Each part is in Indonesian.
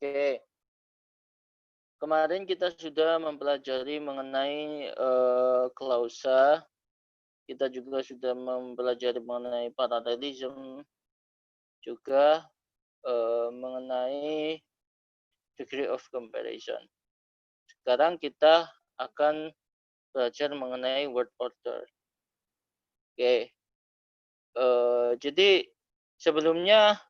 Oke. Kemarin kita sudah mempelajari mengenai klausa. Kita juga sudah mempelajari mengenai parallelism, juga mengenai degree of comparison. Sekarang kita akan belajar mengenai word order. Oke. Jadi sebelumnya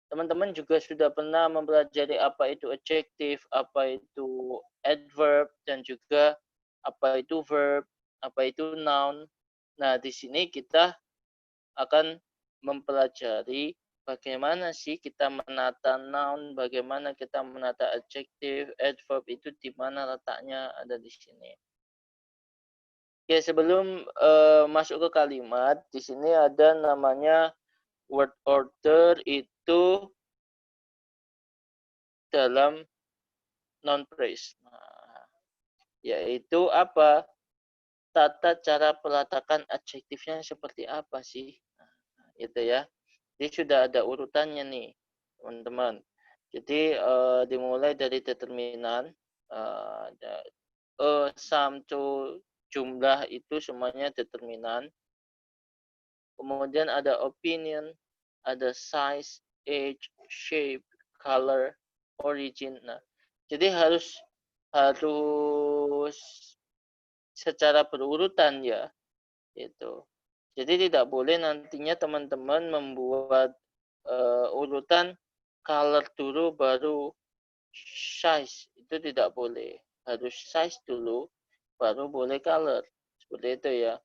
teman-teman juga sudah pernah mempelajari apa itu adjective, apa itu adverb, dan juga apa itu verb, apa itu noun. Nah, di sini kita akan mempelajari bagaimana sih kita menata noun, bagaimana kita menata adjective, adverb itu di mana letaknya ada di sini. Oke, sebelum masuk ke kalimat, di sini ada namanya word order itu dalam noun phrase. Nah, yaitu apa? Tata cara peletakan adjektifnya seperti apa sih? Nah, itu ya. Jadi sudah ada urutannya nih, teman-teman. Jadi dimulai dari determinan, sum to jumlah itu semuanya determinan. Kemudian ada opinion, ada size, age, shape, color, origin. Nah, jadi harus secara berurutan ya, itu. Jadi tidak boleh nantinya teman-teman membuat urutan color dulu baru size, itu tidak boleh. Harus size dulu baru boleh color. Seperti itu ya.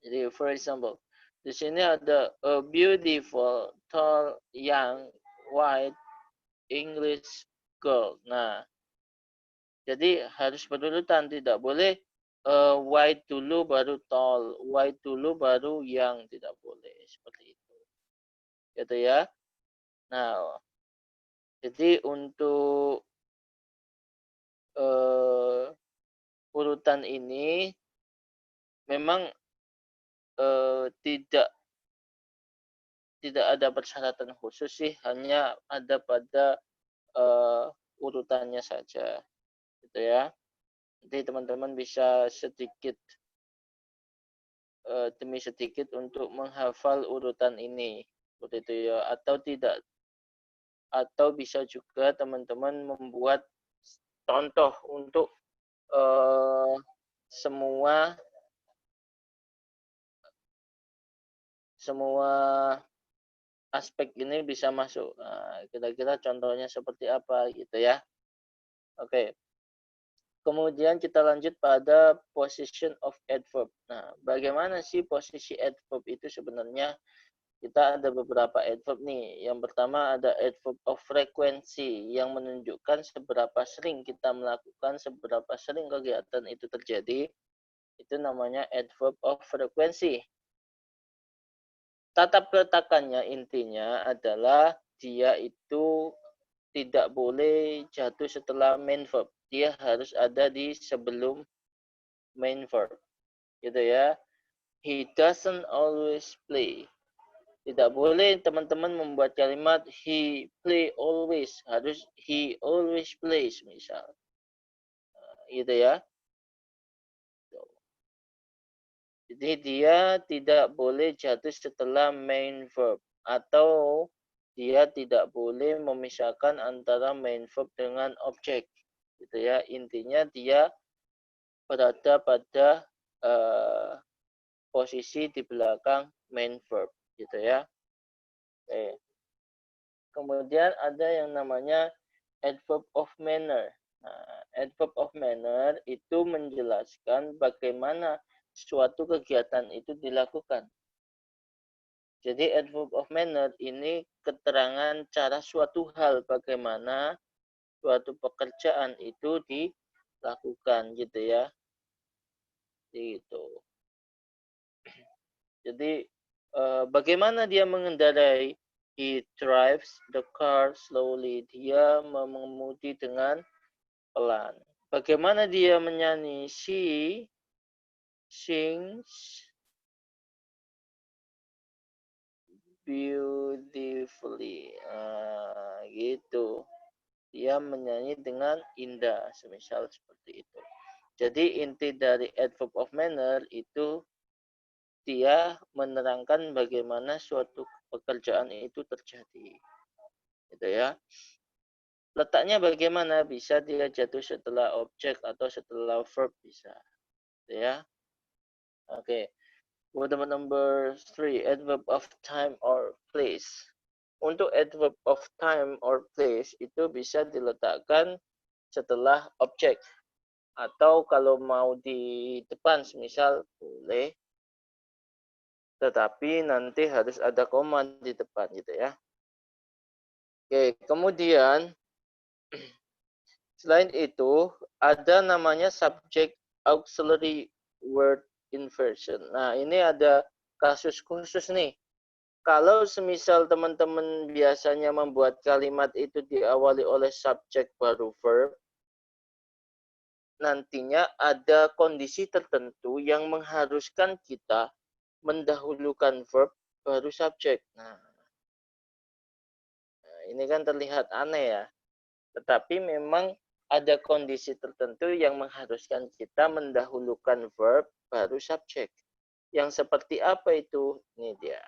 Jadi for example, di sini ada a beautiful, tall, young, white, English girl. Nah, jadi harus berurutan, tidak boleh white dulu baru tall, white dulu baru young, tidak boleh seperti itu. Gitu ya. Nah, jadi untuk urutan ini memang tidak ada persyaratan khusus sih, hanya ada pada urutannya saja, gitu ya. Jadi teman-teman bisa sedikit demi sedikit untuk menghafal urutan ini, seperti itu ya. Atau tidak, atau bisa juga teman-teman membuat contoh untuk semua aspek ini bisa masuk. Nah, kira-kira contohnya seperti apa gitu ya. Oke. Kemudian kita lanjut pada position of adverb. Nah, bagaimana sih posisi adverb itu sebenarnya? Kita ada beberapa adverb nih. Yang pertama ada adverb of frequency yang menunjukkan seberapa sering kita melakukan, seberapa sering kegiatan itu terjadi. Itu namanya adverb of frequency. Tata peletakannya intinya adalah dia itu tidak boleh jatuh setelah main verb. Dia harus ada di sebelum main verb. Gitu ya. He doesn't always play. Tidak boleh teman-teman membuat kalimat he play always. Harus he always plays misal. Gitu ya. Jadi dia tidak boleh jatuh setelah main verb. Atau dia tidak boleh memisahkan antara main verb dengan objek. Gitu ya. Intinya dia berada pada posisi di belakang main verb. Gitu ya. Oke. Kemudian ada yang namanya adverb of manner. Nah, adverb of manner itu menjelaskan bagaimana suatu kegiatan itu dilakukan. Jadi adverb of manner ini keterangan cara suatu hal, bagaimana suatu pekerjaan itu dilakukan gitu ya. Gitu. Jadi bagaimana dia mengendarai? He drives the car slowly. Dia mengemudi dengan pelan. Bagaimana dia menyanyi? She sings beautifully. Gitu. Dia menyanyi dengan indah, semisal seperti itu. Jadi inti dari adverb of manner itu dia menerangkan bagaimana suatu pekerjaan itu terjadi. Gitu ya. Letaknya bagaimana? Bisa dia jatuh setelah objek atau setelah verb bisa. Gitu ya. Oke. Word number 3, adverb of time or place. Untuk adverb of time or place itu bisa diletakkan setelah objek. Atau kalau mau di depan, misal boleh, tetapi nanti harus ada koma di depan gitu ya. Oke, kemudian selain itu ada namanya subject auxiliary word inversion. Nah, ini ada kasus khusus nih. Kalau semisal teman-teman biasanya membuat kalimat itu diawali oleh subjek baru verb, nantinya ada kondisi tertentu yang mengharuskan kita mendahulukan verb baru subjek. Nah, ini kan terlihat aneh ya. Tetapi memang ada kondisi tertentu yang mengharuskan kita mendahulukan verb baru subjek. Yang seperti apa itu? Ini dia.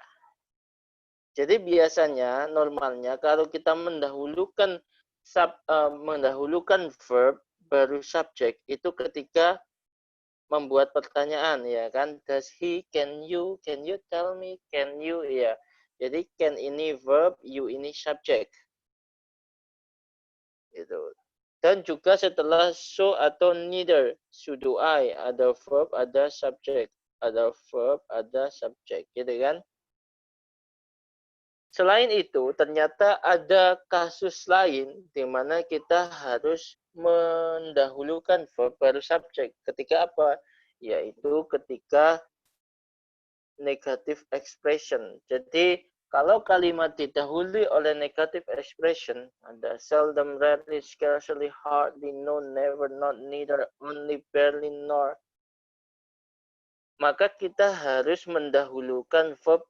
Jadi biasanya normalnya kalau kita mendahulukan verb baru subjek itu ketika membuat pertanyaan ya kan, does he, can you tell me, can you ya. Jadi can ini verb, you ini subjek. Gitu. Dan juga setelah so atau neither, should I, ada verb, ada subjek, ada verb, ada subjek, gitu kan. Selain itu, ternyata ada kasus lain di mana kita harus mendahulukan verb baru subjek. Ketika apa? Yaitu ketika negative expression. Jadi, kalau kalimat didahului oleh negative expression, ada seldom, rarely, scarcely, hardly, no, never, not, neither, only, barely, nor, maka kita harus mendahulukan verb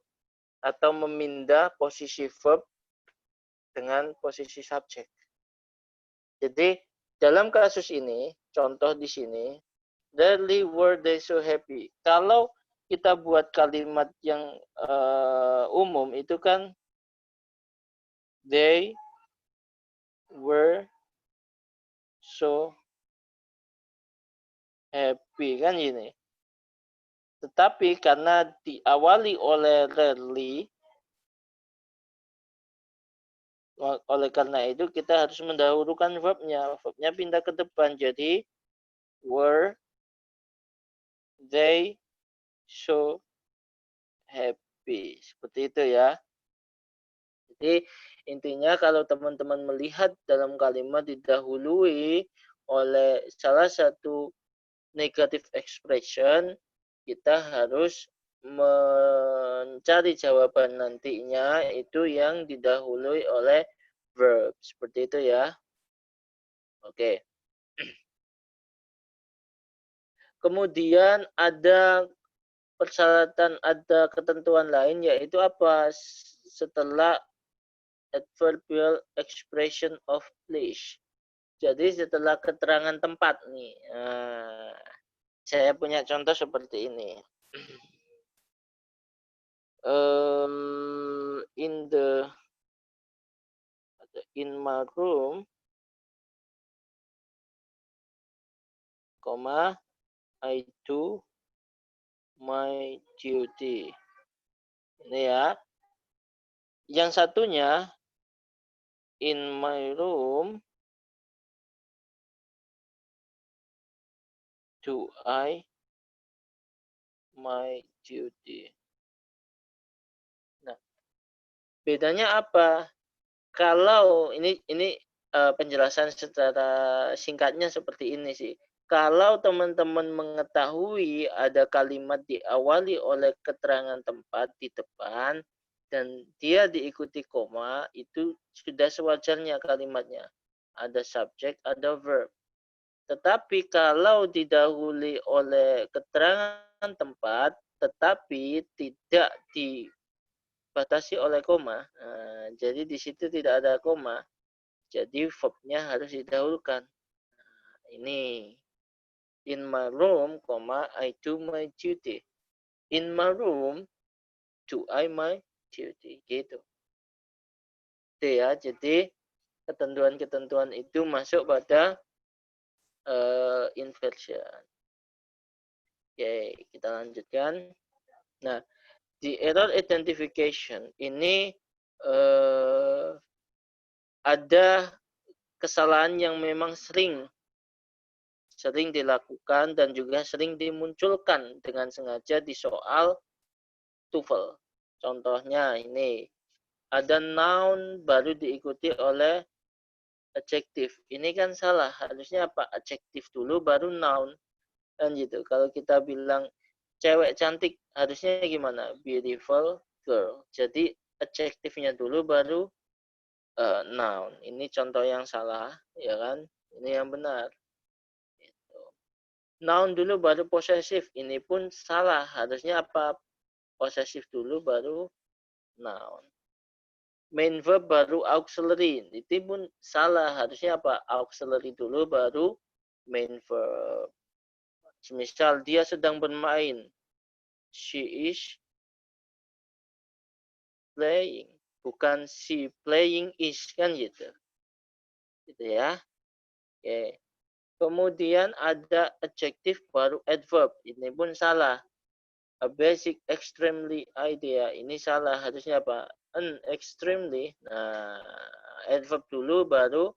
atau memindah posisi verb dengan posisi subjek. Jadi dalam kasus ini, contoh di sini, rarely were they so happy. Kalau kita buat kalimat yang umum itu kan they were so happy kan ini. Tetapi karena diawali oleh rarely, oleh karena itu kita harus mendahulukan verbnya. Verbnya pindah ke depan. Jadi were they so happy. Seperti itu ya. Jadi intinya kalau teman-teman melihat dalam kalimat didahului oleh salah satu negative expression, kita harus mencari jawaban nantinya itu yang didahului oleh verb. Seperti itu ya. Oke. Kemudian ada persyaratan, ada ketentuan lain yaitu apa? Setelah adverbial expression of place. Jadi setelah keterangan tempat nih. Saya punya contoh seperti ini. In my room, I do my duty. Ini ya. Yang satunya in my room do I my duty. Nah, bedanya apa? Kalau ini penjelasan secara singkatnya seperti ini sih. Kalau teman-teman mengetahui ada kalimat diawali oleh keterangan tempat di depan dan dia diikuti koma, itu sudah sewajarnya kalimatnya. Ada subjek, ada verb. Tetapi kalau didahului oleh keterangan tempat tetapi tidak dibatasi oleh koma. Jadi di situ tidak ada koma. Jadi verbnya harus didahulukan. Ini in my room, I do my duty. In my room, do I my duty. Gitu. Itu ya. Jadi ketentuan-ketentuan itu masuk pada inversion. Oke, kita lanjutkan. Nah, di error identification ini ada kesalahan yang memang sering dilakukan dan juga sering dimunculkan dengan sengaja di soal TOEFL. Contohnya ini, ada noun baru diikuti oleh adjective. Ini kan salah, harusnya apa? Adjective dulu baru noun. Kan gitu. Kalau kita bilang cewek cantik, harusnya gimana? Beautiful girl. Jadi adjektifnya dulu baru noun. Ini contoh yang salah, ya kan? Ini yang benar. Gitu. Noun dulu baru possessive. Ini pun salah. Harusnya apa? Possessive dulu baru noun. Main verb baru auxiliary. Itu pun salah. Harusnya apa? Auxiliary dulu baru main verb. Misal dia sedang bermain. She is playing. Bukan she playing is, kan gitu. Gitu ya. Oke. Kemudian ada adjective baru adverb. Ini pun salah. A basic extremely idea. Ini salah. Harusnya apa? An extremely. Nah, adverb dulu baru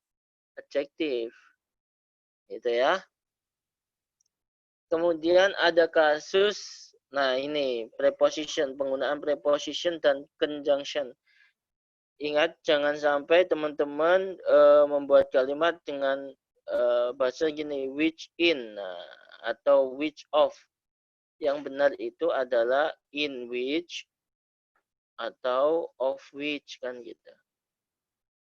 adjective. Gitu ya. Kemudian ada kasus, nah ini preposition, penggunaan preposition dan conjunction. Ingat, jangan sampai teman-teman membuat kalimat dengan bahasa gini, which in, atau which of. Yang benar itu adalah in which atau of which, kan gitu.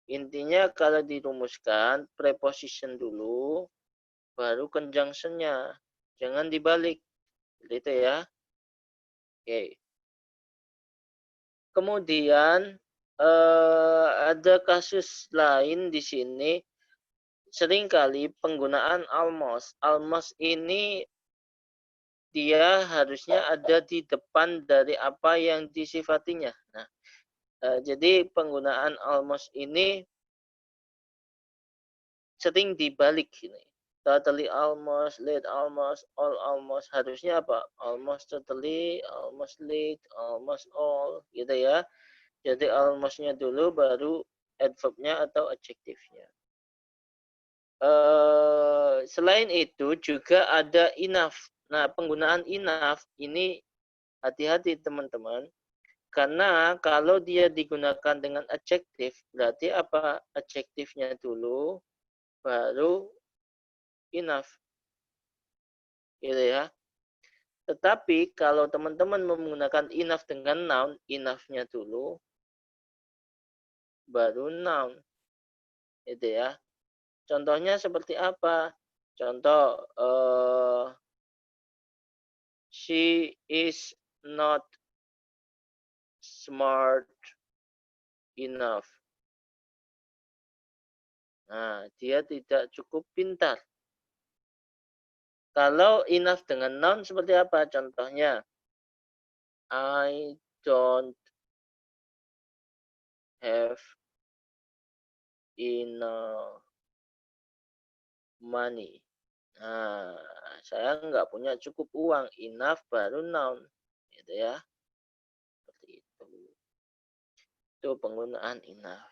Intinya kalau dirumuskan, preposition dulu, baru conjunction-nya. Jangan dibalik. Gitu ya. Oke. Kemudian ada kasus lain di sini. Seringkali penggunaan almost. Almost ini dia harusnya ada di depan dari apa yang disifatinya. Nah, jadi penggunaan almost ini sering dibalik ini. Totally almost, late almost, all almost. Harusnya apa? Almost totally, almost late, almost all. Gitu ya. Jadi almost-nya dulu baru adverb-nya atau adjektifnya. Selain itu juga ada enough. Nah, penggunaan enough ini hati-hati teman-teman. Karena kalau dia digunakan dengan adjektif, berarti apa? Adjektifnya dulu, baru enough. Gitu ya. Tetapi kalau teman-teman menggunakan enough dengan noun, enough-nya dulu, baru noun. Gitu ya. Contohnya seperti apa? Contoh, she is not smart enough. Nah, dia tidak cukup pintar. Kalau enough dengan noun seperti apa? Contohnya, I don't have enough money. Nah, saya nggak punya cukup uang. Enough baru noun. Gitu ya. Seperti itu. Itu penggunaan enough.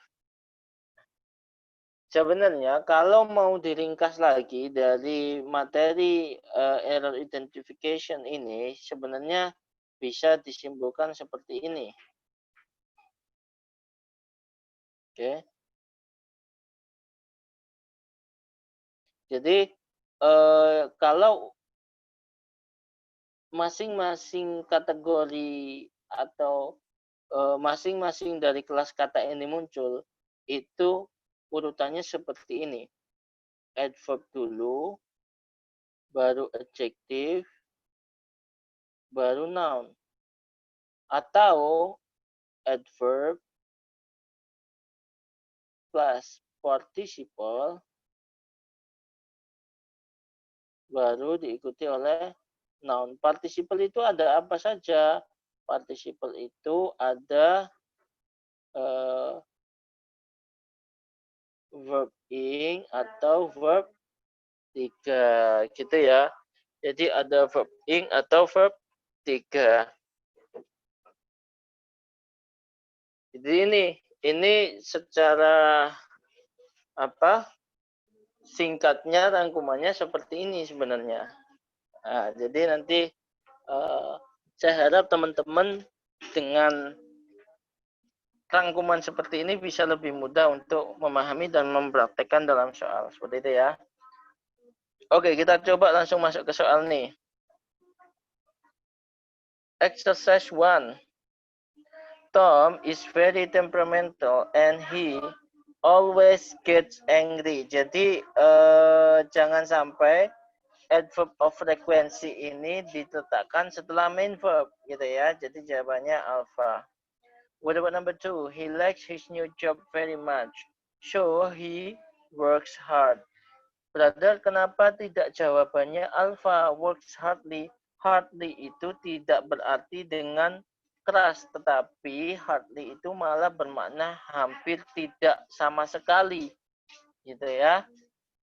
Sebenarnya kalau mau diringkas lagi dari materi error identification ini, sebenarnya bisa disimpulkan seperti ini. Oke. Jadi kalau masing-masing kategori atau masing-masing dari kelas kata ini muncul, itu urutannya seperti ini. Adverb dulu, baru adjective, baru noun. Atau adverb plus participle baru diikuti oleh noun. Participle itu ada apa saja? Participle itu ada verb ing atau verb 3 gitu ya. Jadi ada verb ing atau verb 3. Jadi ini secara singkatnya rangkumannya seperti ini sebenarnya. Nah, jadi nanti saya harap teman-teman dengan rangkuman seperti ini bisa lebih mudah untuk memahami dan mempraktekkan dalam soal. Seperti itu ya. Oke, kita coba langsung masuk ke soal nih. Exercise 1. Tom is very temperamental and he always gets angry. Jadi jangan sampai adverb of frequency ini diletakkan setelah main verb gitu ya. Jadi jawabannya alpha. What about number 2? He likes his new job very much, so he works hard. Brother, kenapa tidak jawabannya alpha? Works hardly. Hardly itu tidak berarti dengan keras, tetapi hardly itu malah bermakna hampir tidak sama sekali. Gitu ya.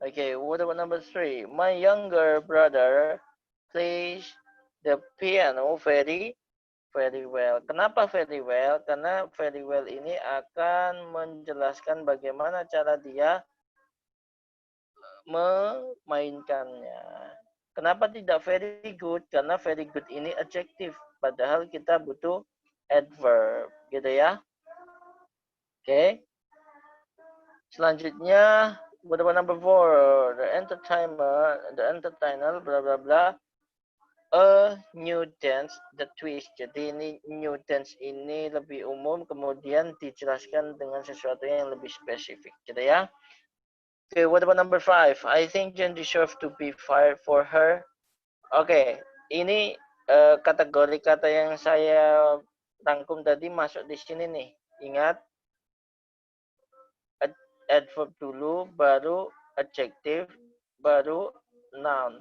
Okay, what about number 3? My younger brother plays the piano very well. Kenapa very well? Karena very well ini akan menjelaskan bagaimana cara dia memainkannya. Kenapa tidak very good? Karena very good ini adjective. Padahal kita butuh adverb. Gitu ya. Oke. Selanjutnya, what about number 4? The entertainer, bla bla bla. A new dance, the twist. Jadi ini new dance ini lebih umum, kemudian dijelaskan dengan sesuatu yang lebih spesifik. Gitu ya. Okay, what about number 5? I think Jen deserves to be fired for her. Okay, ini kategori kata yang saya rangkum tadi masuk di sini nih. Ingat, adverb dulu, baru adjective, baru noun.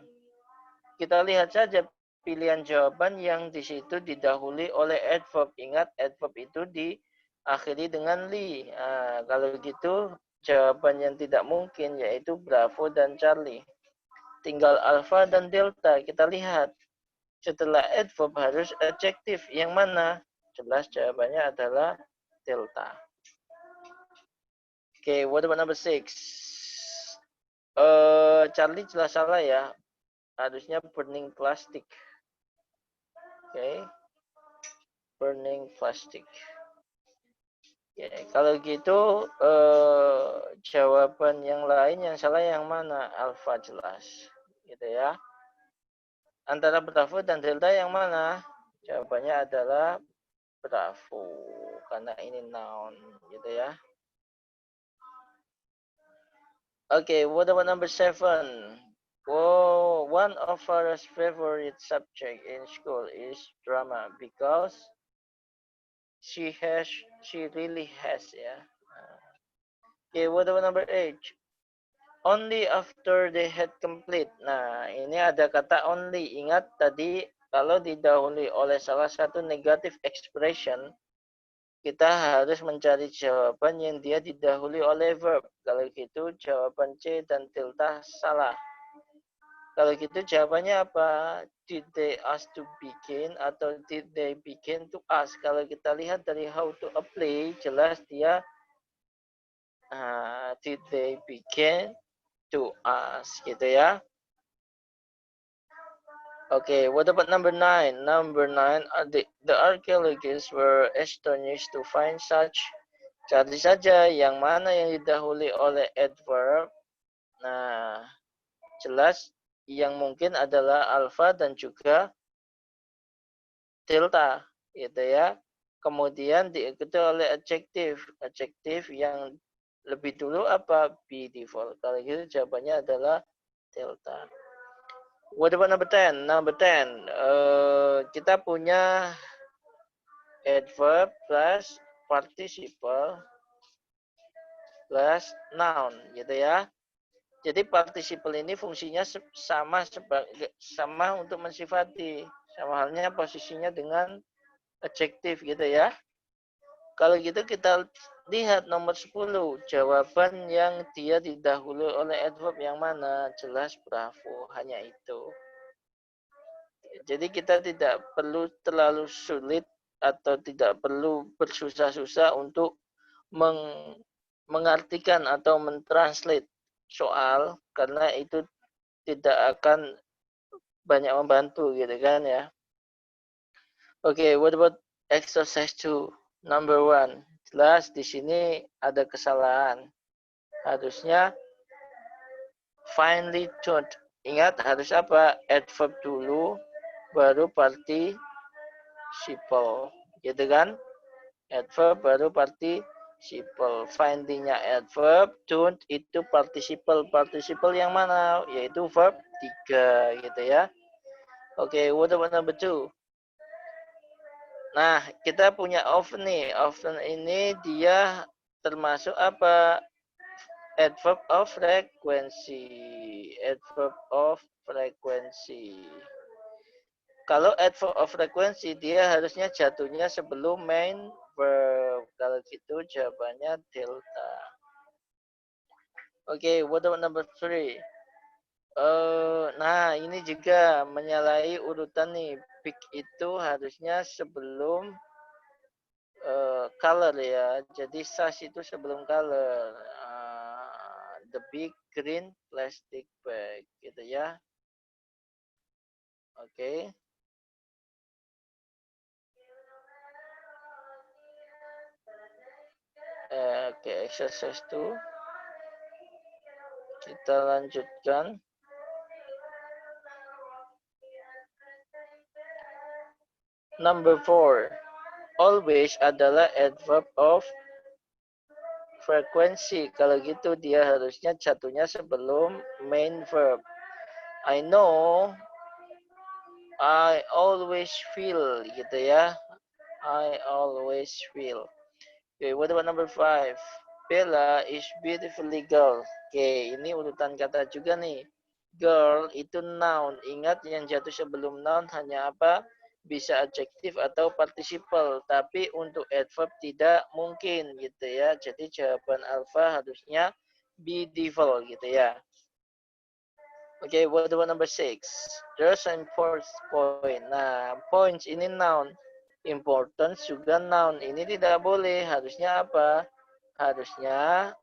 Kita lihat saja pilihan jawaban yang di situ didahului oleh adverb. Ingat, adverb itu diakhiri dengan li. Nah, kalau gitu jawaban yang tidak mungkin yaitu Bravo dan Charlie. Tinggal alpha dan delta. Kita lihat. Setelah adverb harus adjektif. Yang mana? Jelas jawabannya adalah delta. Oke, what about number 6? Charlie jelas salah ya. Harusnya burning plastic. Oke. Burning plastic. Ya, kalau gitu jawaban yang lain yang salah yang mana? Alpha jelas, gitu ya. Antara Bravo dan Delta yang mana? Jawabannya adalah Bravo, karena ini noun, gitu ya. Okay, what about number 7? Oh, one of our favorite subject in school is drama because she really has ya. Okay, what about number 8? Only after they had complete. Nah, ini ada kata only. Ingat tadi kalau didahului oleh salah satu negative expression, kita harus mencari jawaban yang dia didahului oleh verb. Kalau gitu jawaban C dan delta salah. Kalau gitu jawabannya apa? Did they ask to begin atau did they begin to ask? Kalau kita lihat dari how to apply, jelas dia did they begin to ask, gitu ya. Okay, what about number 9? Number 9, the archaeologists were astonished to find such. Cari saja yang mana yang didahului oleh adverb. Nah, jelas yang mungkin adalah alpha dan juga delta, gitu ya. Kemudian diikuti oleh adjektif. Adjektif yang lebih dulu apa? Beautiful. Kalau gitu jawabannya adalah delta. What about number 10? Number 10, kita punya adverb plus participle plus noun, gitu ya. Jadi participle ini fungsinya sama untuk mensifati, sama halnya posisinya dengan adjektif, gitu ya. Kalau gitu kita lihat nomor 10, jawaban yang dia didahului oleh adverb yang mana? Jelas bravo, hanya itu. Jadi kita tidak perlu terlalu sulit atau tidak perlu bersusah-susah untuk mengartikan atau mentranslate soal, karena itu tidak akan banyak membantu, gitu kan ya. Oke, what about exercise 2? Number 1. Jelas di sini ada kesalahan. Harusnya finely tuned. Ingat harus apa? Adverb dulu, baru participle. Gitu kan? Adverb baru participle. Findingnya adverb, tuned itu participle. Participle yang mana? Yaitu verb 3, gitu ya. Oke, what about number 2? Nah, kita punya often nih. Often ini dia termasuk apa? Adverb of frequency. Adverb of frequency. Kalau adverb of frequency, dia harusnya jatuhnya sebelum main verb. Kalau gitu jawabannya delta. Oke, what about number 3? Nah, ini juga menyalahi urutan nih. Big itu harusnya sebelum color ya. Jadi size itu sebelum color. The big green plastic bag, gitu ya. Oke. Oke, exercise 2. Kita lanjutkan. Number 4. Always adalah adverb of frequency. Kalau gitu dia harusnya jatuhnya sebelum main verb. I know, I always feel, gitu ya. I always feel. Okay, what about number 5? Bella is beautifully girl. Oke, ini urutan kata juga nih. Girl itu noun. Ingat yang jatuh sebelum noun hanya apa? Bisa adjektif atau participle. Tapi untuk adverb tidak mungkin, gitu ya. Jadi jawaban alpha harusnya beautiful, gitu ya. Oke, what about number 6? There's an important point. Nah, points ini noun. Importance juga noun. Ini tidak boleh. Harusnya apa? Harusnya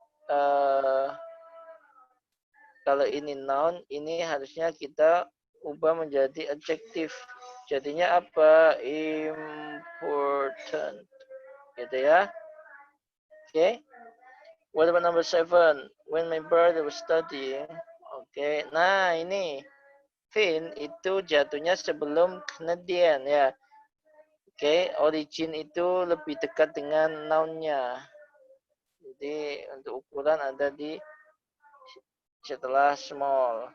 kalau ini noun, ini harusnya kita ubah menjadi adjektif. Jadinya apa? Important. Gitu ya. Oke. What about number 7? When my brother was studying. Oke. Nah, ini. Fin itu jatuhnya sebelum Canadian ya. Oke, origin itu lebih dekat dengan noun-nya. Jadi untuk ukuran ada di setelah small.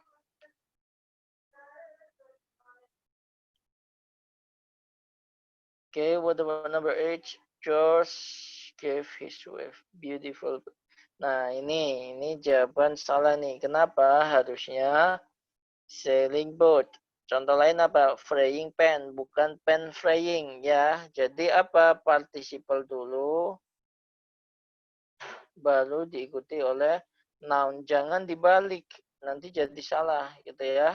Oke, what about number 8? George gave his wife beautiful. Nah, ini jawaban salah nih. Kenapa? Harusnya sailing boat. Contoh lain apa? Frying pan, bukan pan frying ya. Jadi apa? Participle dulu, baru diikuti oleh noun. Jangan dibalik, nanti jadi salah gitu ya.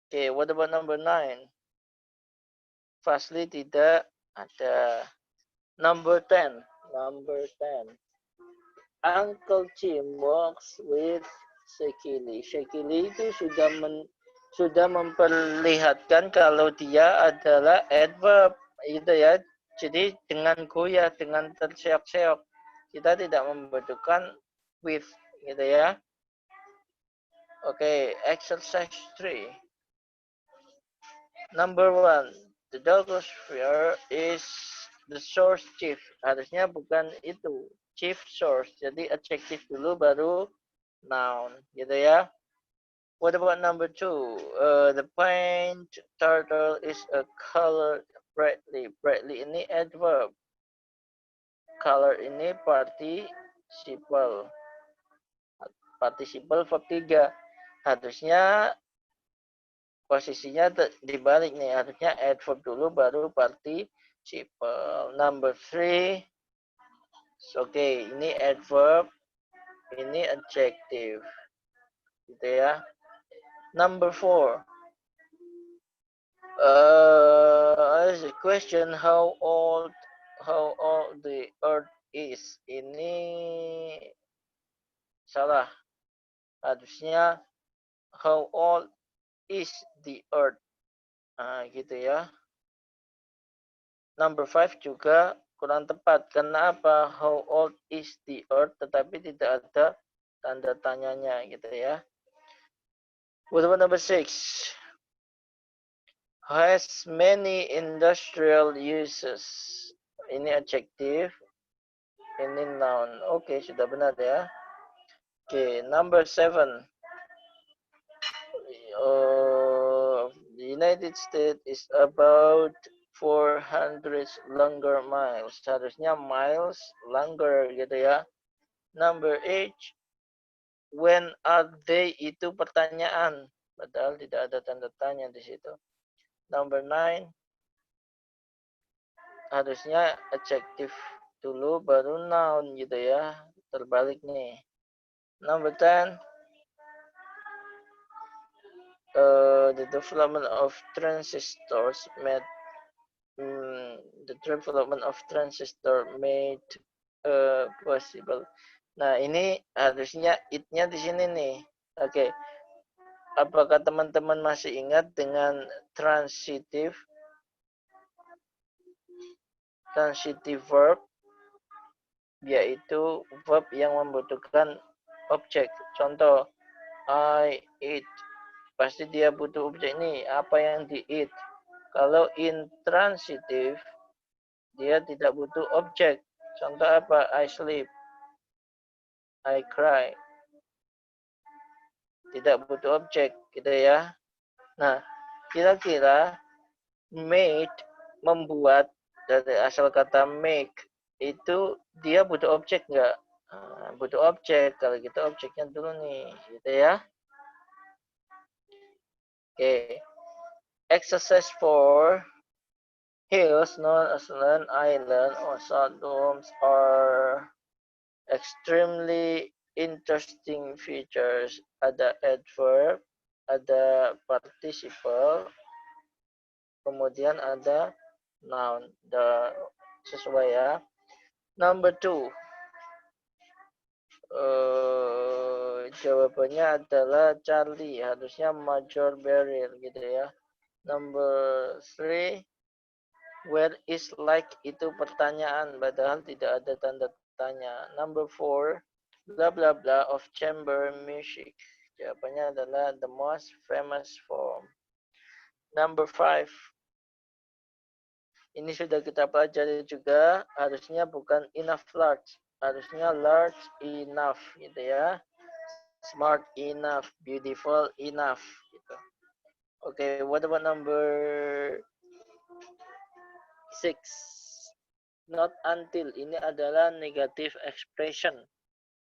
Oke, what about number 9? Fastly tidak ada. Number 10. Uncle Jim walks with Shekili. Shekili itu sudah memperlihatkan kalau dia adalah adverb, gitu ya. Jadi dengan goyah, dengan terseok-seok, kita tidak membutuhkan with, gitu ya. Oke, exercise 3. Number 1, the Douglas fire is the source chief. Harusnya bukan itu, chief source. Jadi adjective dulu baru noun, gitu ya. What about number 2? The paint turtle is a colored brightly. Brightly ini adverb. color ini participle. Participle verb 3. Harusnya posisinya dibalik nih. Harusnya adverb dulu baru participle. Number 3. Oke, ini adverb, ini adjective. Gitu ya. Number 4. The question how old the earth is. Ini salah. Harusnya how old is the earth. Nah, gitu ya. Number 5 juga kurang tepat. Karena apa? How old is the earth, tetapi tidak ada tanda tanyanya gitu ya. What about number 6? Has many industrial uses. Ini adjective, ini noun. Oke, sudah benar ya. Oke, number 7. The United States is about 400 longer miles. Harusnya miles longer gitu ya. Number 8. When are they itu pertanyaan. Padahal tidak ada tanda tanya di situ. Number 9. Harusnya adjective dulu baru noun gitu ya. Terbalik nih. Number 10. The development of transistors made possible. Nah, ini harusnya it-nya di sini nih. Oke. Apakah teman-teman masih ingat dengan transitive verb, yaitu verb yang membutuhkan objek. Contoh, I eat. Pasti dia butuh objek nih. Apa yang di eat? Kalau intransitive, dia tidak butuh objek. Contoh apa? I sleep. I cry. Tidak butuh objek, gitu ya. Nah, kira-kira made, membuat, dari asal kata make, itu dia butuh objek nggak? Butuh objek. Kalau gitu objeknya dulu nih, gitu ya. Oke. Exercise for hills known as land, island, or salt domes are extremely interesting features. Ada adverb, ada participle, kemudian ada noun. Sesuai ya. Number 2. Jawabannya adalah Charlie. Harusnya Major Barrel gitu ya. Number 3. Where is like itu pertanyaan, padahal tidak ada tanda tanya. Number 4. Blah blah blah of chamber music. Jawabannya adalah the most famous form. Number 5. Ini sudah kita pelajari juga. Harusnya bukan enough large. Harusnya large enough gitu ya. Smart enough, beautiful enough gitu. Okay, what about number 6? Not until. Ini adalah negative expression.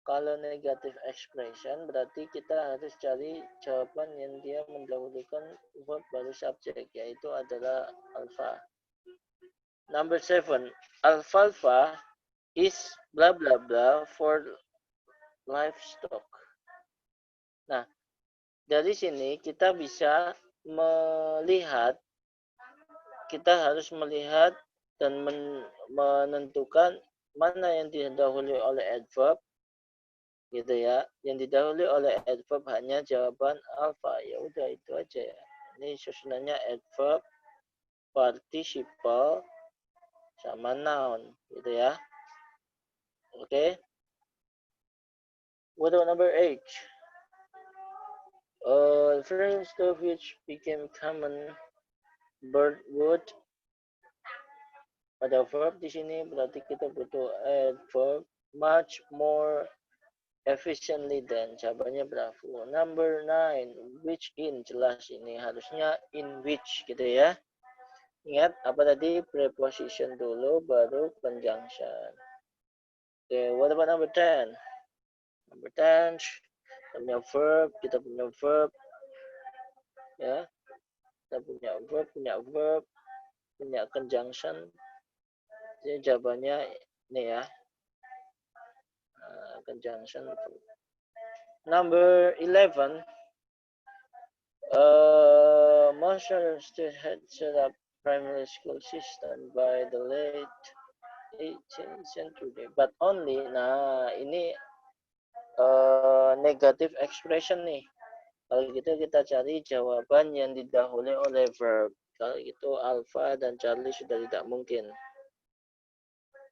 Kalau negative expression berarti kita harus cari jawaban yang dia mendahulukan verb baru subjek, yaitu adalah alpha. Number 7. Alfalfa is blah blah blah for livestock. Nah, dari sini kita bisa melihat, kita harus melihat dan menentukan mana yang didahului oleh adverb gitu ya. Yang didahului oleh adverb hanya jawaban alpha. Ya udah itu aja ya. Ini susunannya adverb, participle, sama noun gitu ya. Oke. Okay. What about number 8? French stuff which became common, birdwood. Pada verb di sini berarti kita butuh adverb much more efficiently than. Jawabannya bravo. Number 9, which in, jelas ini harusnya in which gitu ya. Ingat apa tadi? Preposition dulu baru conjunction. Okay, what about number 10? Number 10, kita punya verb, ya. Kita punya verb, punya conjunction. Jadi jawabannya ini ya, conjunction. Number 11, most states had set up primary school system by the late 18th century, but only. Nah, ini negative expression nih. Kalau gitu kita cari jawaban yang didahului oleh verb. Kalau gitu Alpha dan Charlie sudah tidak mungkin.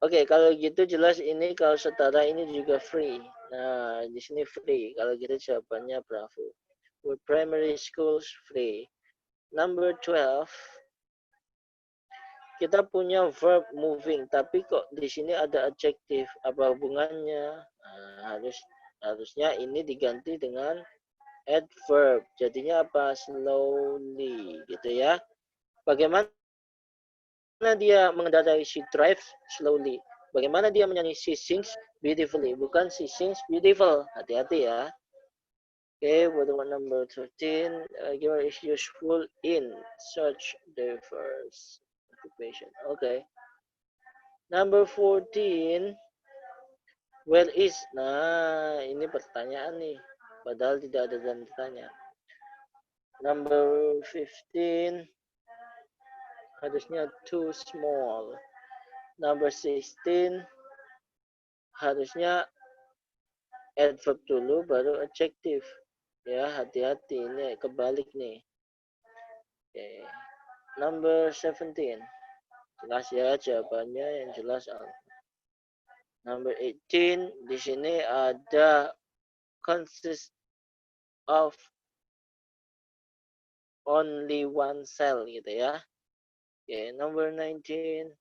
Oke, kalau gitu jelas ini kalau setara ini juga free. Nah, di sini free. Kalau gitu jawabannya Bravo. With primary schools free. Number 12, kita punya verb moving, tapi kok di sini ada adjective. Apa hubungannya? Nah, harusnya ini diganti dengan adverb. Jadinya apa? Slowly, gitu ya. Bagaimana dia mengendarai? She drives slowly. Bagaimana dia menyanyi? She sings beautifully. Bukan she sings beautiful. Hati-hati ya. Okay, what about number 13? Your is useful in such diverse occupation. Okay. Number 14, where is? Nah, ini pertanyaan nih. Padahal tidak ada dalam tanya. Number 15, harusnya too small. Number 16, harusnya adverb dulu baru adjective. Ya, hati-hati. Ini kebalik nih. Okay. Number 17. Jelas ya jawabannya yang jelas. Number 18, di sini ada consist of only one cell gitu ya. Okay, number 19.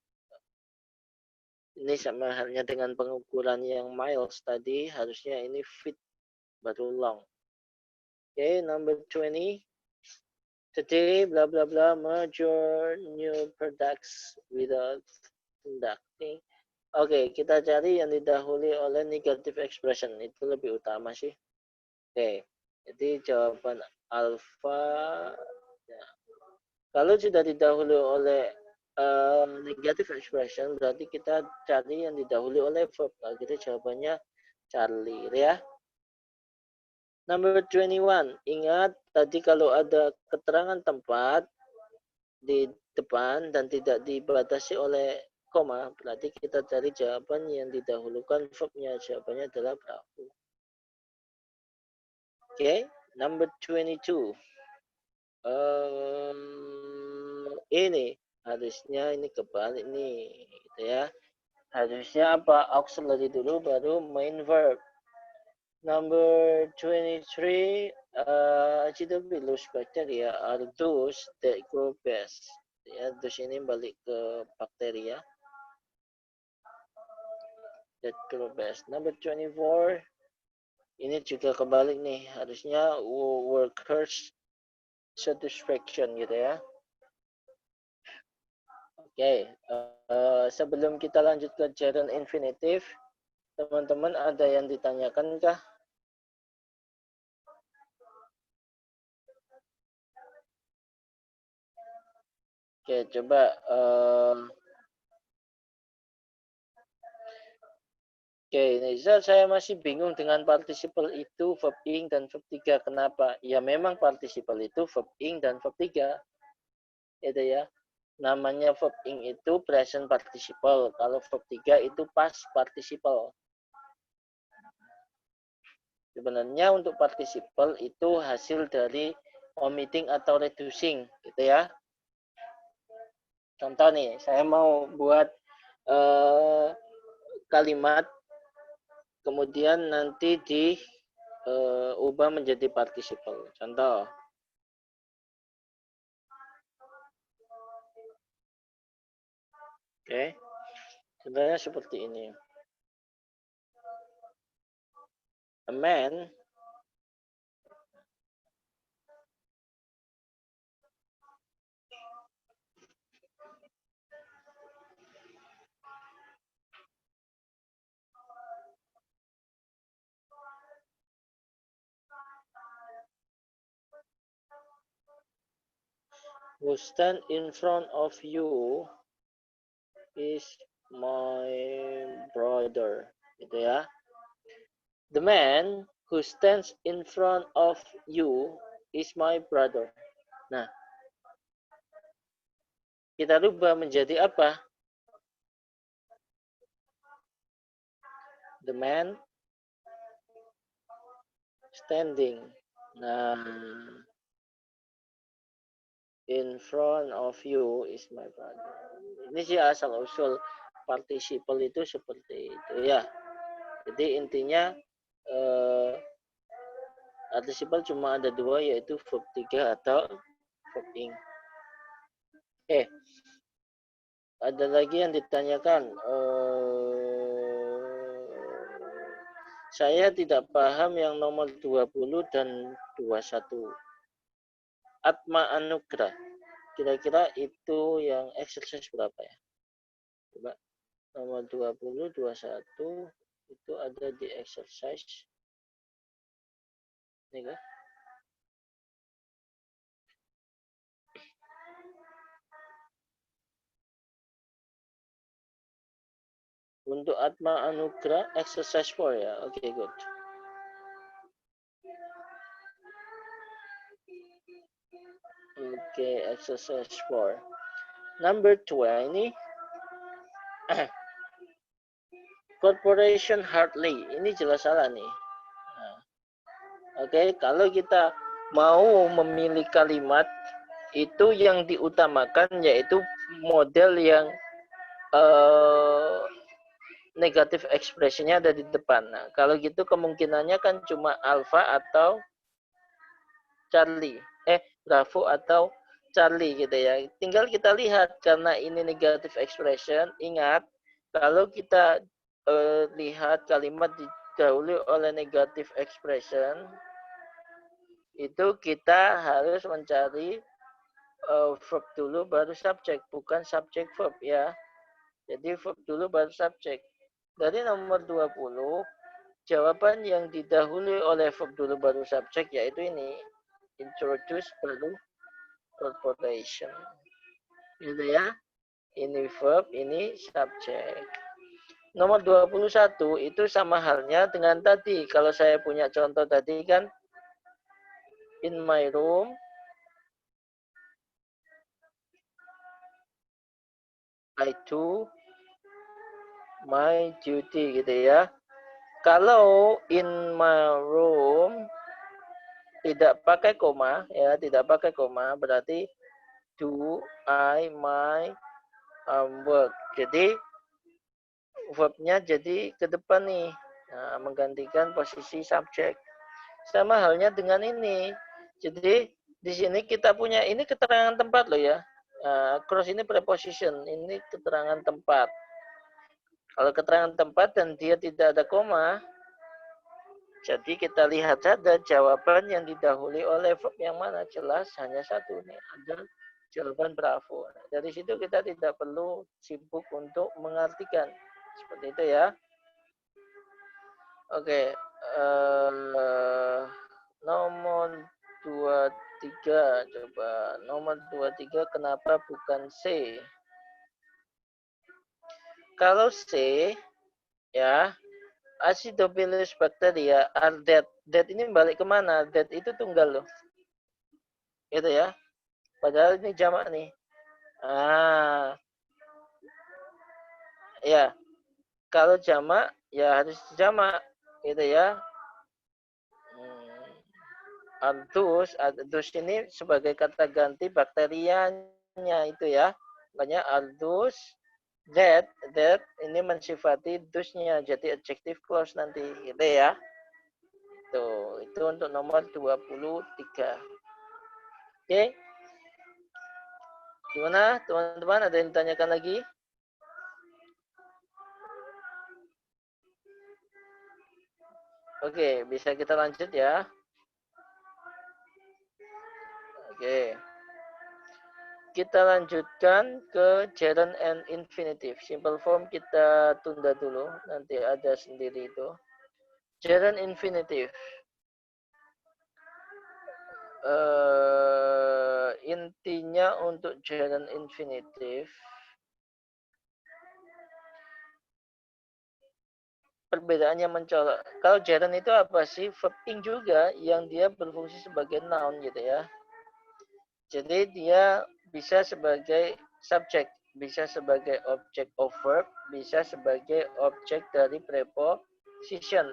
Ini sama halnya dengan pengukuran yang miles tadi, harusnya ini feet baru long. Okay, number 20. Today, blah blah blah, merge your new products without conducting. Oke, kita cari yang didahului oleh negative expression. Itu lebih utama sih. Oke, jadi jawaban alpha. Ya. Kalau sudah didahului oleh negative expression, berarti kita cari yang didahului oleh verb. Nah, gitu jawabannya Charlie, ya. Number 21. Ingat tadi kalau ada keterangan tempat di depan dan tidak dibatasi oleh koma, berarti kita cari jawaban yang didahulukan verbnya. Jawabannya adalah Bravo. Okay, number 22. Ini harusnya ini kebalik nih, gitu ya. Harusnya apa? Auxiliary dulu baru main verb. Number 23, GW loose bacteria are those that grow best. Ya, those ini balik ke bakteria. That grow best. Number 24, ini juga kebalik nih. Harusnya workers satisfaction gitu ya. Oke, sebelum kita lanjut ke gerund infinitive, teman-teman ada yang ditanyakan kah? Oke, coba Oke, Nizar, saya masih bingung dengan participle itu, verb ing dan verb 3. Kenapa? Ya memang participle itu verb ing dan verb 3. Itu ya. Namanya verb ing itu present participle. Kalau verb 3 itu past participle. Sebenarnya untuk participle itu hasil dari omitting atau reducing, gitu ya. Contoh nih, saya mau buat kalimat kemudian nanti diubah menjadi participle. Contoh. Oke. Contohnya seperti ini. A man who stand in front of you is my brother. Gitu ya. The man who stands in front of you is my brother. Nah, kita rubah menjadi apa? The man standing. Nah, in front of you is my brother. Ini sih asal usul participle itu seperti itu ya. Jadi intinya participle cuma ada dua, yaitu verb 3 atau verb ing. Ada lagi yang ditanyakan. Saya tidak paham yang nomor 20 dan 21. Atma Anugrah. Kira-kira itu yang exercise berapa ya? Coba. Nomor 20, 21 itu ada di exercise. Ini kan? Untuk Atma Anugrah, exercise 4 ya. Oke, good. Oke, exercise 4. Number 20. Corporation hardly. Ini jelas salah nih. Nah, oke, kalau kita mau memilih kalimat, itu yang diutamakan yaitu model yang negatif expressionnya ada di depan. Nah, kalau gitu kemungkinannya kan cuma alpha atau Charlie. Bravo atau Charlie gitu ya. Tinggal kita lihat, karena ini negative expression, ingat kalau kita lihat kalimat didahului oleh negative expression, itu kita harus mencari verb dulu baru subjek, bukan subjek verb ya. Jadi verb dulu baru subjek. Dari nomor 20, jawaban yang didahului oleh verb dulu baru subjek yaitu ini. Introduce baru corporation. Gitu ya. Ini verb, ini subjek. Nomor 21 itu sama halnya dengan tadi. Kalau saya punya contoh tadi kan, in my room, I do my duty gitu ya. Kalau in my room tidak pakai koma ya, tidak pakai koma berarti do I my work. Jadi verbnya jadi ke depan nih. Nah, menggantikan posisi subjek. Sama halnya dengan ini. Jadi di sini kita punya ini keterangan tempat loh ya. Cross ini preposition, ini keterangan tempat. Kalau keterangan tempat dan dia tidak ada koma, jadi kita lihat saja jawaban yang didahului oleh verb yang mana. Jelas hanya satu nih, ada jawaban bravo. Dari situ kita tidak perlu sibuk untuk mengartikan. Seperti itu ya. Oke. Nomor 23 coba. Nomor 23 kenapa bukan C? Kalau C ya, Acidophilus bacteria are dead. Dead ini balik kemana? Dead itu tunggal loh. Gitu ya. Padahal ini jamak nih. Ya. Kalau jamak ya harus jamak gitu ya. Aldus ini sebagai kata ganti bakterianya itu ya. Makanya aldus that ini mensifati dusnya, jadi adjective clause nanti gitu ya. Tuh, itu untuk nomor 23. Oke. Gimana teman-teman, ada yang ditanyakan lagi? Oke, bisa kita lanjut ya. Oke. Kita lanjutkan ke gerund and infinitive. Simple form kita tunda dulu, nanti ada sendiri itu. Gerund infinitive. Intinya perbedaannya untuk gerund infinitif. Perbedaannya mencolok. Kalau gerund itu apa sih? Verb ing juga yang dia berfungsi sebagai noun gitu ya. Jadi dia bisa sebagai subjek, bisa sebagai object of verb, bisa sebagai objek dari preposition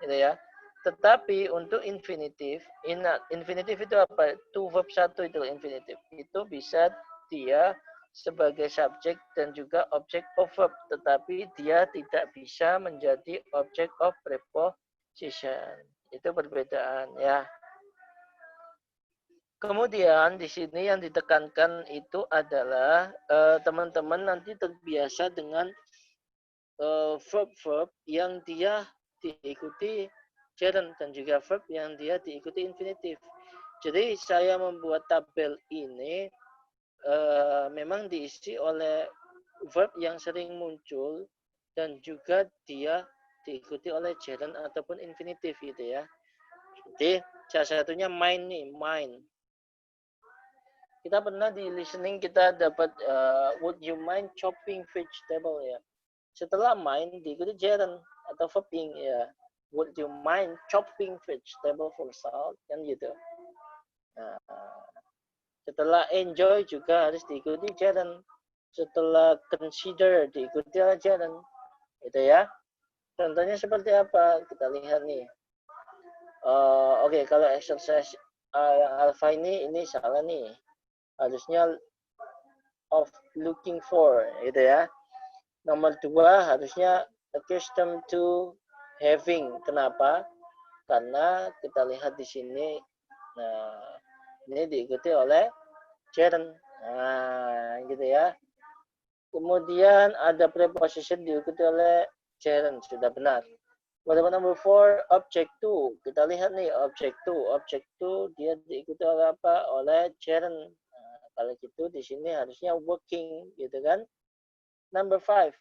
gitu ya. Tetapi untuk infinitif, infinitif itu apa? To verb satu itu infinitif. Itu bisa dia sebagai subjek dan juga objek of verb, tetapi dia tidak bisa menjadi objek of preposition. Itu perbedaan ya. Kemudian di sini yang ditekankan itu adalah teman-teman nanti terbiasa dengan verb-verb yang dia diikuti gerund dan juga verb yang dia diikuti infinitif. Jadi saya membuat tabel ini memang diisi oleh verb yang sering muncul dan juga dia diikuti oleh gerund ataupun infinitif gitu ya. Jadi salah satunya main nih, main. Kita pernah di listening kita dapat would you mind chopping vegetable ya. Setelah main diikuti gerund atau verbing ya. Would you mind chopping vegetable for salt kan gitu. Nah, setelah enjoy juga harus diikuti gerund. Setelah consider diikuti oleh gerund. Itu ya. Contohnya seperti apa? Kita lihat nih. Oke, kalau exercise yang alpha ini salah nih. Harusnya of looking for gitu ya. Nomor 2 harusnya accustomed to having. Kenapa? Karena kita lihat di sini, nah ini diikuti oleh gerund. Nah, gitu ya. Kemudian ada preposition diikuti oleh gerund, sudah benar. What about number 4? Object to. Kita lihat nih, object to. Object to dia diikuti oleh apa? Oleh gerund. Nah, kalau gitu di sini harusnya working, gitu kan? Number 5.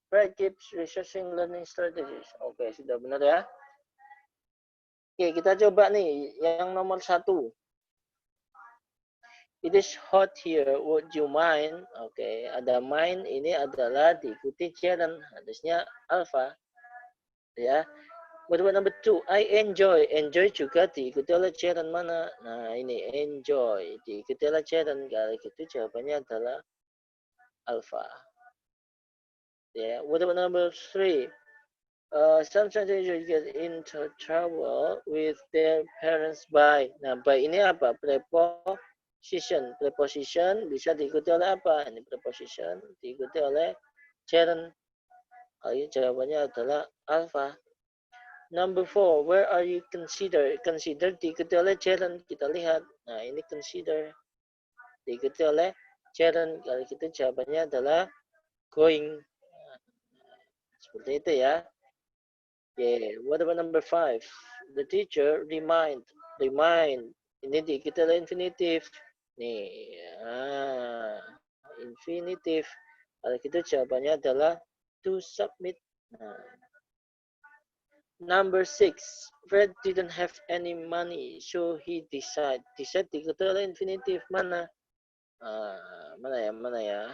Fred keeps researching learning strategies. Oke, sudah benar ya. Oke, kita coba nih yang nomor 1. It is hot here, would you mind? Oke, ada mind ini adalah diikuti gerund, harusnya alpha. Ya. What about number 2? I enjoy. Enjoy juga diikuti oleh gerund mana? Nah, ini enjoy diikuti oleh gerund. Kalau gitu jawabannya adalah alpha. Ya. What about number 3? Sometimes they get into trouble with their parents by. Nah, by ini apa? Preposition. Preposition bisa diikuti oleh apa? Ini preposition diikuti oleh gerund. Kali jawabannya adalah alpha. Number 4, where are you consider? Consider diikuti oleh gerund. Kita lihat. Nah, ini consider diikuti oleh gerund. Kali itu jawabannya adalah going. Nah, seperti itu ya. Okay, what about number 5? The teacher remind. Ini diikuti oleh infinitive. Nih, infinitive. Kalau gitu jawabannya adalah to submit. Nah. Number 6, Fred didn't have any money, so he decide. Decide diikuti oleh infinitive mana? Mana ya?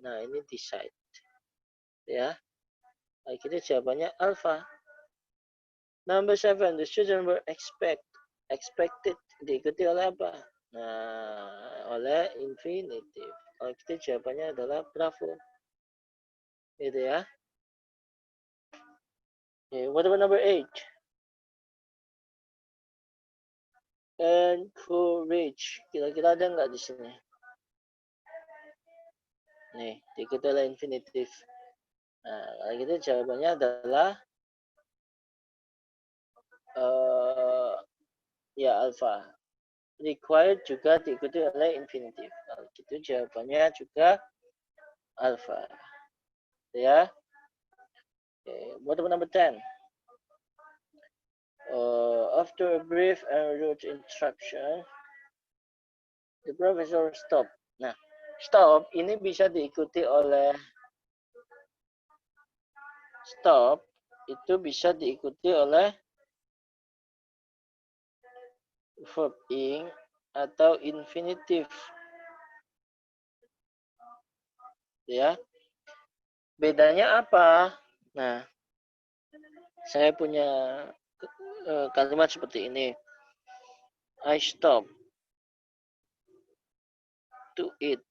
Nah, ini decide. Ya. Kita jawabannya alpha. Number 7, the student were expected diikuti oleh apa? Nah, oleh infinitive. Kalau kita jawabannya adalah bravo. Gitu ya. Okay, what about number 8? Encourage. Kira-kira ada nggak di sini? Nih, diikuti oleh infinitive. Nah, kalau gitu jawabannya adalah ya alpha. Required juga diikuti oleh infinitive. Kalau gitu jawabannya juga alpha. Ya. Okay. What about number 10? After a brief and rude instruction, the professor stop. Nah, stop ini bisa diikuti oleh stop itu bisa diikuti oleh verb ing atau infinitif. Ya. Bedanya apa? Nah, saya punya kalimat seperti ini. I stop to eat.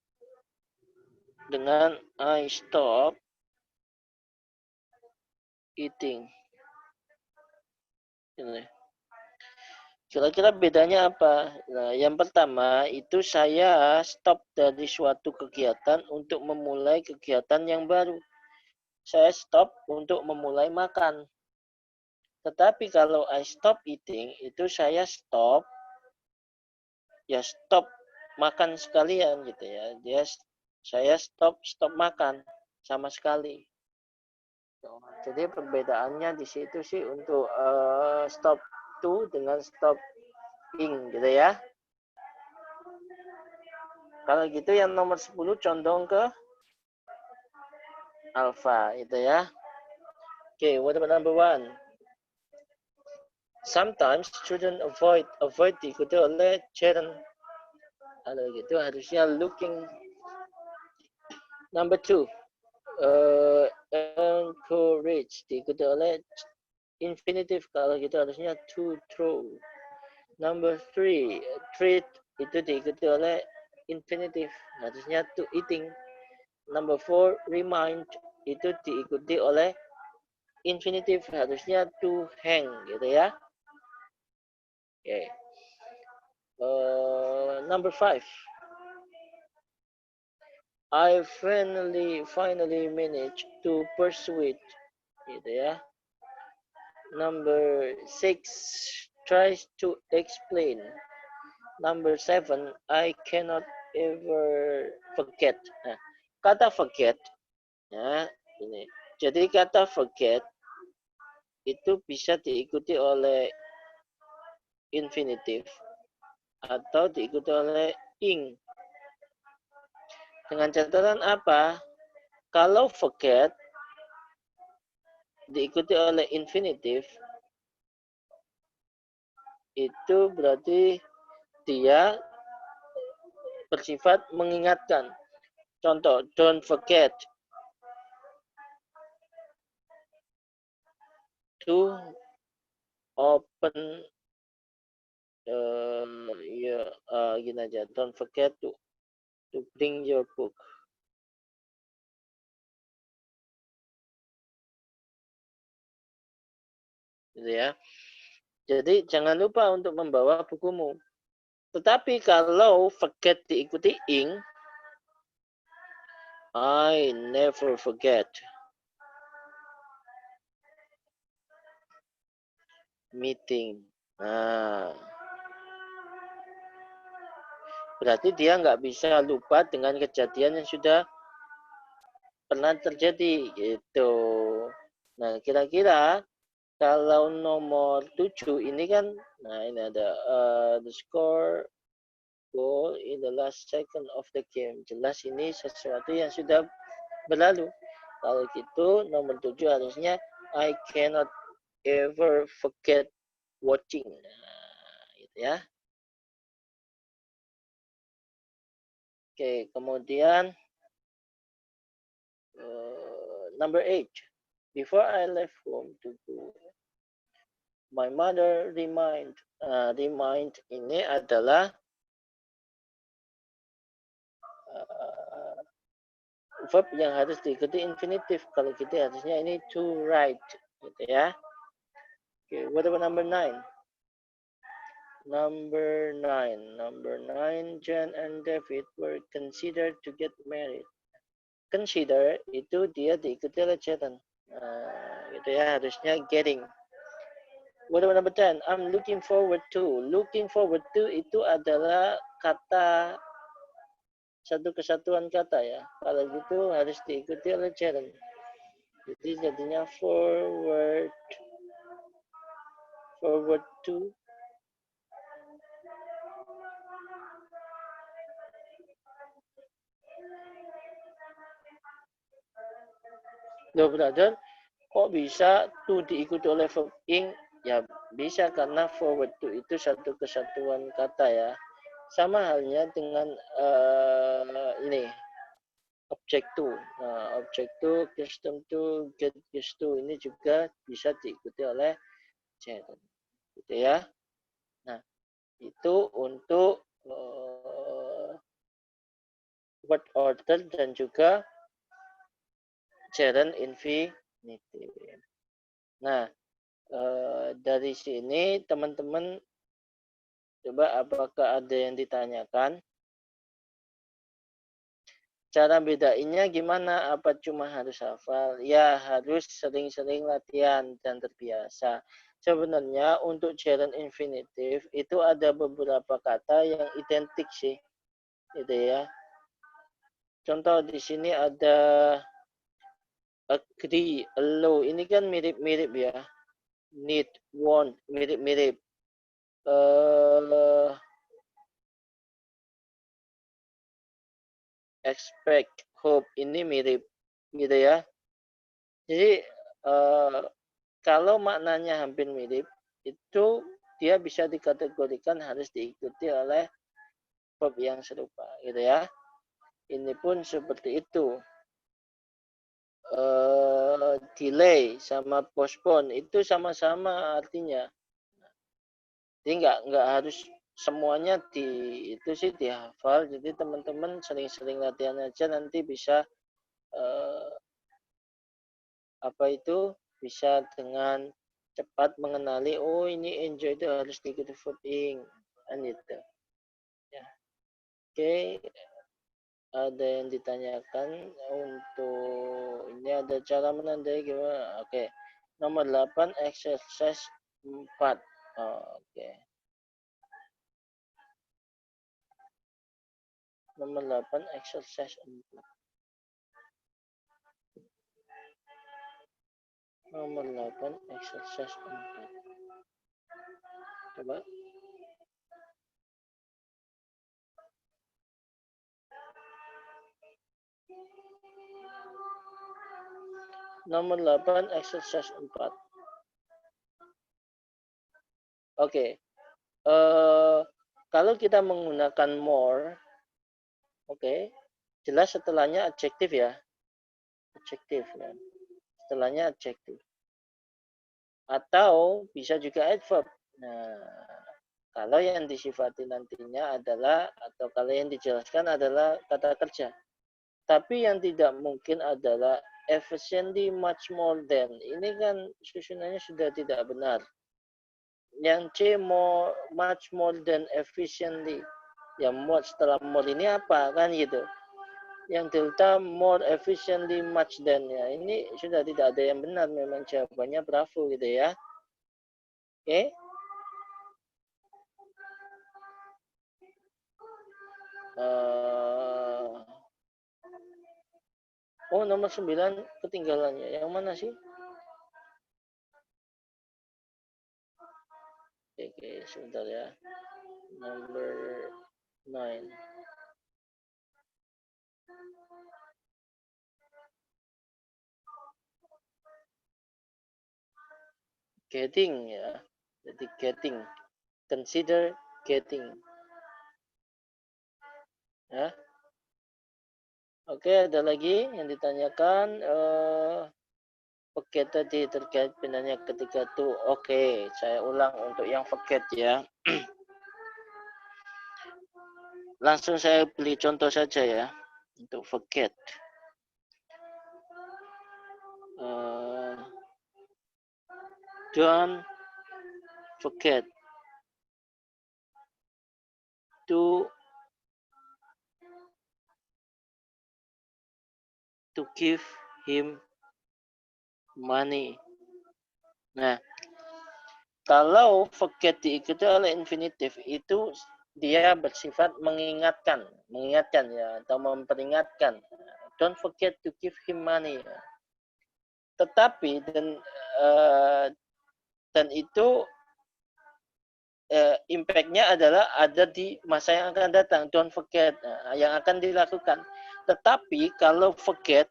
Dengan I stop eating. Ini. Kira-kira bedanya apa? Nah, yang pertama itu saya stop dari suatu kegiatan untuk memulai kegiatan yang baru. Saya stop untuk memulai makan. Tetapi kalau I stop eating, itu saya stop, ya stop makan sekalian gitu ya. Saya stop makan sama sekali. Jadi perbedaannya di situ sih untuk stop to dengan stop ing gitu ya. Kalau gitu yang nomor 10 condong ke alpha itu ya. Okay, what about number 1? Sometimes student avoid diikuti oleh children. Kalau gitu harusnya looking. Number 2, encourage diikuti oleh infinitive. Kalau gitu harusnya to throw. Number 3, treat itu diikuti oleh infinitive, harusnya to eating. Number 4, remind itu diikuti oleh infinitive, harusnya to hang gitu ya. Okay. Number 5, I finally managed to persuade gitu ya. Number 6, tries to explain. Number 7, I cannot ever forget. Nah, kata forget, ya ini. Jadi kata forget itu bisa diikuti oleh infinitive atau diikuti oleh ing. Dengan catatan apa? Kalau forget diikuti oleh infinitive, itu berarti dia bersifat mengingatkan. Contoh, don't forget to open gini aja, don't forget to bring your book. Gitu ya. Jadi jangan lupa untuk membawa bukumu. Tetapi kalau forget diikuti ing, I never forget. Meeting. Nah, berarti dia nggak bisa lupa dengan kejadian yang sudah pernah terjadi gitu. Nah, kira-kira kalau nomor 7 ini kan, nah ini ada the score goal in the last second of the game. Jelas ini sesuatu yang sudah berlalu. Kalau gitu nomor 7 harusnya I cannot ever forget watching. Nah, gitu ya. Oke, kemudian number 8. Before I left home to go, my mother remind ini adalah verb yang harus diikuti infinitif. Kalau gitu harusnya ini to write gitu ya. Okay, what about number 9? Number 9, John and David were considered to get married. Consider itu dia diikuti oleh John. Gitu ya, harusnya getting. What about number 10? I'm looking forward to. Looking forward to itu adalah kata satu kesatuan kata ya. Kalau gitu harus diikuti oleh John. Jadi jadinya forward to. Loh, brother, kok bisa to diikuti oleh verb ing? Ya bisa karena forward to itu satu kesatuan kata ya. Sama halnya dengan ini object to. Nah, object to, custom to, get used to ini juga bisa diikuti oleh gerund, gitu ya. Nah, itu untuk word order dan juga gerund infinitive. Nah, dari sini teman-teman coba apakah ada yang ditanyakan? Cara bedainnya gimana? Apa cuma harus hafal? Ya, harus sering-sering latihan dan terbiasa. Sebenarnya untuk gerund infinitive itu ada beberapa kata yang identik sih, gitu ya. Contoh di sini ada agree, allow. Ini kan mirip-mirip ya. Need, want, mirip-mirip. Expect, hope, ini mirip, gitu ya. Jadi kalau maknanya hampir mirip, itu dia bisa dikategorikan harus diikuti oleh verb yang serupa, gitu ya. Ini pun seperti itu. Delay sama postpone itu sama-sama artinya. Jadi nggak harus semuanya itu sih dihafal. Jadi teman-teman sering-sering latihan aja nanti bisa bisa dengan cepat mengenali oh ini enjoy itu harus diikuti verb ing kan gitu ya. Oke, ada yang ditanyakan untuk ini ada cara menandai gimana? Oke, nomor 8 exercise 4. Oke, nomor 8 exercise 4. Nomor 8 exercise 4. Coba. Nomor 8 exercise 4. Oke. Kalau kita menggunakan more, oke, jelas setelahnya adjektif ya. Adjektif ya. Setelahnya adjektif. Atau bisa juga adverb. Nah, kalau yang disifati nantinya adalah atau kalau yang dijelaskan adalah kata kerja. Tapi yang tidak mungkin adalah efficiently much more than. Ini kan susunannya sudah tidak benar. Yang C more much more than efficiently. Yang more setelah more ini apa kan gitu. Yang delta more efficiently much than ya. Ini sudah tidak ada yang benar memang jawabannya bravo gitu ya. Oke. Oh, nomor 9 ketinggalannya. Yang mana sih? Oke, sebentar ya. Number 9. Getting ya. Jadi getting. Consider getting. Ya. Oke, ada lagi yang ditanyakan. Forget tadi terkait pindahnya ketiga tuh. Oke, saya ulang untuk yang forget ya. Langsung saya beli contoh saja ya. Untuk forget. Don't forget to give him money. Nah, kalau forget diikuti oleh infinitif itu dia bersifat mengingatkan ya atau memperingatkan. Don't forget to give him money. Tetapi dan itu impact-nya adalah ada di masa yang akan datang. Don't forget yang akan dilakukan. Tetapi kalau forget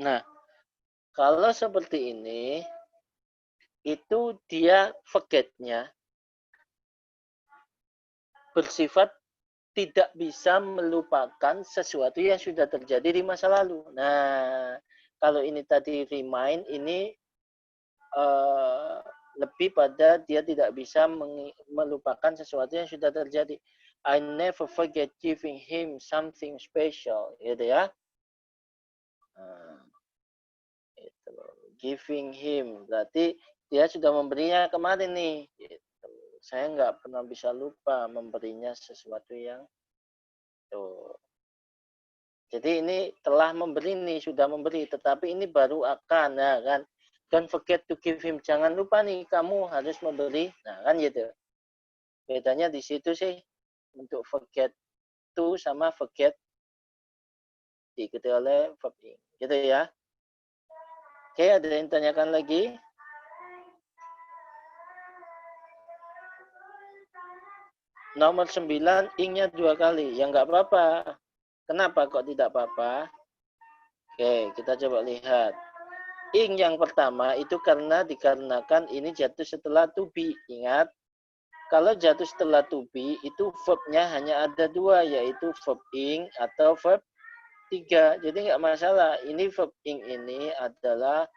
Nah, kalau seperti ini, itu dia forget-nya bersifat tidak bisa melupakan sesuatu yang sudah terjadi di masa lalu. Nah, kalau ini tadi remind, ini lebih pada dia tidak bisa melupakan sesuatu yang sudah terjadi. I never forget giving him something special, gitu ya. Itu. Giving him, berarti dia sudah memberinya kemarin nih. Gitu. Saya nggak pernah bisa lupa memberinya sesuatu yang tuh. Jadi ini telah memberi nih, sudah memberi, tetapi ini baru akan, nah kan. Don't forget to give him. Jangan lupa nih, kamu harus memberi. Nah kan gitu. Bedanya di situ sih, untuk forget to sama forget diikuti oleh verb ing. Gitu ya. Oke, ada yang tanyakan lagi? Nomor 9, ing-nya 2 kali. Ya nggak apa-apa. Kenapa kok tidak apa-apa? Oke, kita coba lihat. Ing yang pertama itu dikarenakan ini jatuh setelah to be. Ingat, kalau jatuh setelah to be, itu verb-nya hanya ada 2, yaitu verb ing atau verb 3. Jadi nggak masalah. Ini verb ing ini adalah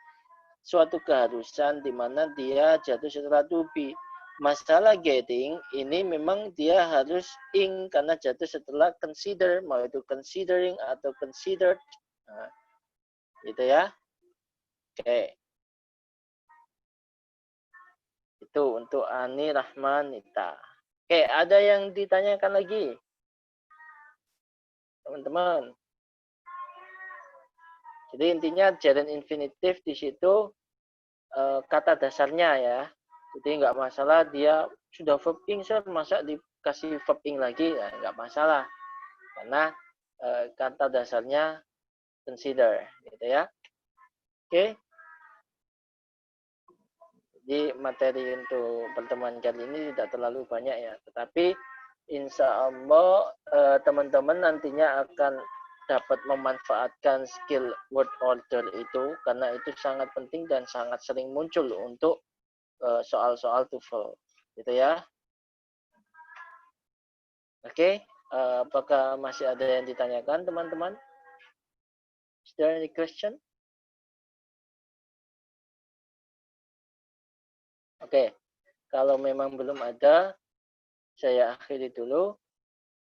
suatu keharusan di mana dia jatuh setelah to be. Masalah getting ini memang dia harus ing karena jatuh setelah consider, mau itu considering atau considered. Nah, gitu ya. Oke. Itu untuk Ani Rahmanita. Oke, ada yang ditanyakan lagi? Teman-teman. Jadi intinya gerund infinitive di situ kata dasarnya ya. Jadi nggak masalah dia sudah verb ing, masa dikasih verb ing lagi, ya nggak masalah. Karena kata dasarnya consider, gitu ya. Oke. Jadi materi untuk pertemuan kali ini tidak terlalu banyak ya. Tetapi insya Allah teman-teman nantinya akan dapat memanfaatkan skill word order itu karena itu sangat penting dan sangat sering muncul untuk soal-soal TOEFL, gitu ya. Oke, apakah masih ada yang ditanyakan teman-teman? Is there any question? Oke, kalau memang belum ada, saya akhiri dulu.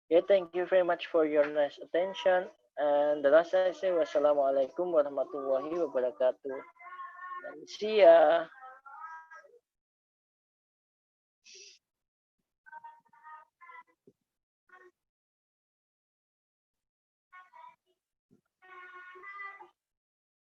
Okay, thank you very much for your nice attention. And the last I say, wassalamualaikum warahmatullahi wabarakatuh. And see ya.